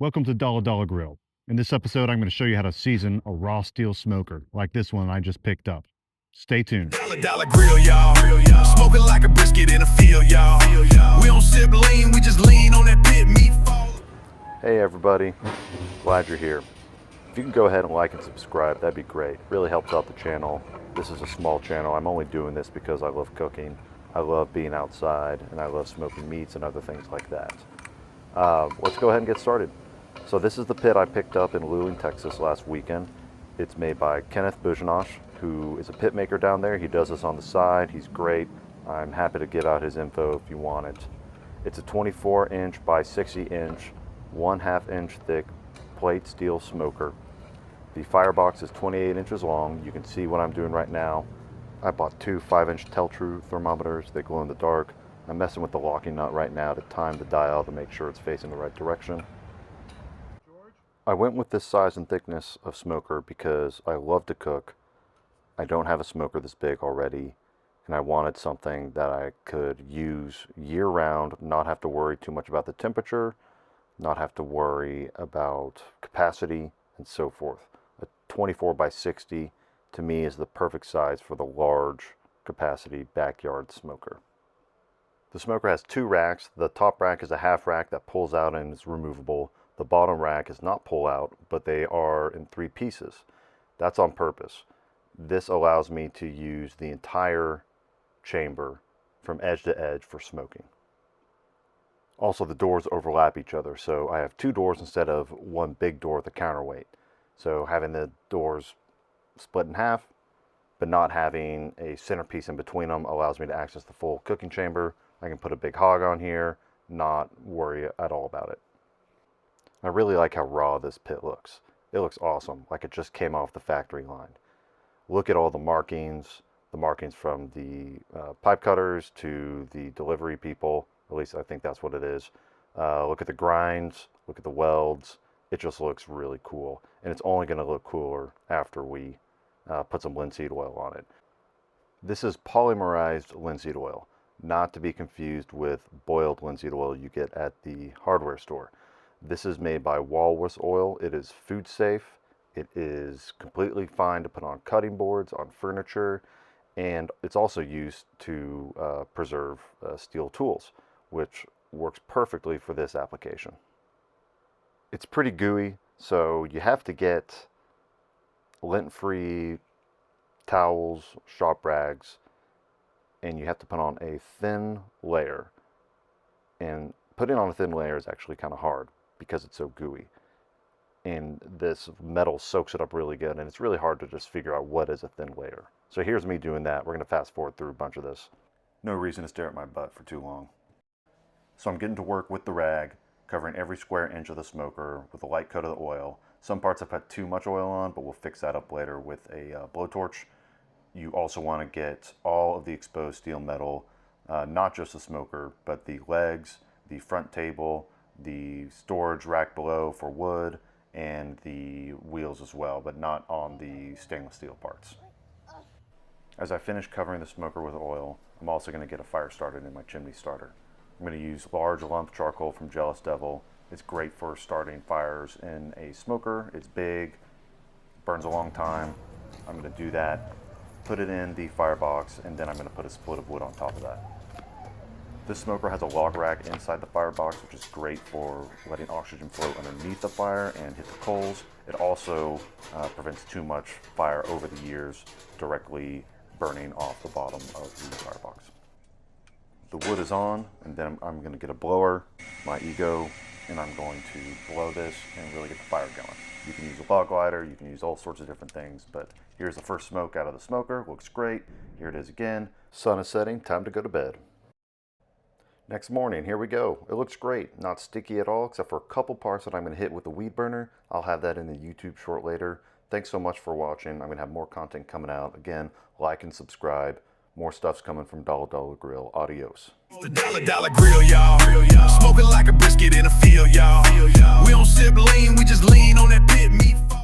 Welcome to Dolla Grill. In this episode, I'm going to show you how to season a raw steel smoker like this one I just picked up. Stay tuned. Dolla Grill, y'all. Smoking like a brisket in a field, y'all. We don't sip lean, we just lean on that pit meat fall. Hey everybody, glad you're here. If you can go ahead and like and subscribe, that'd be great. It really helps out the channel. This is a small channel. I'm only doing this because I love cooking. I love being outside, and I love smoking meats and other things like that. Let's go ahead and get started. So this is the pit I picked up in Luling, Texas last weekend. It's made by Kenneth Bujanosh, who is a pit maker down there. He does this on the side. He's great. I'm happy to give out his info if you want it. It's a 24 inch by 60 inch, 1/2 inch thick plate steel smoker. The firebox is 28 inches long. You can see what I'm doing right now. I bought two 5-inch Tell-True thermometers. They glow in the dark. I'm messing with the locking nut right now to time the dial to make sure it's facing the right direction. I went with this size and thickness of smoker because I love to cook. I don't have a smoker this big already, and I wanted something that I could use year-round, not have to worry too much about the temperature, not have to worry about capacity, and so forth. A 24 by 60 to me is the perfect size for the large capacity backyard smoker. The smoker has two racks. The top rack is a half rack that pulls out and is removable. The bottom rack is not pull out, but they are in 3 pieces. That's on purpose. This allows me to use the entire chamber from edge to edge for smoking. Also, the doors overlap each other, so I have 2 doors instead of one big door with a counterweight. So having the doors split in half, but not having a centerpiece in between them, allows me to access the full cooking chamber. I can put a big hog on here, not worry at all about it. I really like how raw this pit looks. It looks awesome, like it just came off the factory line. Look at all the markings from the pipe cutters to the delivery people. At least I think that's what it is. Look at the grinds, look at the welds. It just looks really cool. And it's only going to look cooler after we put some linseed oil on it. This is polymerized linseed oil, not to be confused with boiled linseed oil you get at the hardware store. This is made by Walrus Oil. It is food safe. It is completely fine to put on cutting boards, on furniture, and it's also used to preserve steel tools, which works perfectly for this application. It's pretty gooey, so you have to get lint-free towels, shop rags, and you have to put on a thin layer. And putting on a thin layer is actually kind of hard because it's so gooey. And this metal soaks it up really good, and it's really hard to just figure out what is a thin layer. So here's me doing that. We're going to fast forward through a bunch of this. No reason to stare at my butt for too long. So I'm getting to work with the rag, covering every square inch of the smoker with a light coat of the oil. Some parts I've had too much oil on, but we'll fix that up later with a blowtorch. You also want to get all of the exposed steel metal, not just the smoker, but the legs, the front table, the storage rack below for wood, and the wheels as well, but not on the stainless steel parts. As I finish covering the smoker with oil, I'm also going to get a fire started in my chimney starter. I'm going to use large lump charcoal from Jealous Devil. It's great for starting fires in a smoker. It's big, burns a long time. I'm going to do that, put it in the firebox, and then I'm going to put a split of wood on top of that. This smoker has a log rack inside the firebox, which is great for letting oxygen flow underneath the fire and hit the coals. It also prevents too much fire over the years directly burning off the bottom of the firebox. The wood is on, and then I'm going to get a blower, my Ego, and I'm going to blow this and really get the fire going. You can use a log lighter, you can use all sorts of different things, but here's the first smoke out of the smoker. Looks great. Here it is again. Sun is setting, time to go to bed. Next morning, here we go. It looks great. Not sticky at all, except for a couple parts that I'm going to hit with the weed burner. I'll have that in the YouTube short later. Thanks so much for watching. I'm going to have more content coming out. Again, like and subscribe. More stuff's coming from Dolla Grill. Adios. The Dolla Grill, y'all. Smoking like a brisket in a field, y'all. We don't sip lean, we just lean on that pit meat.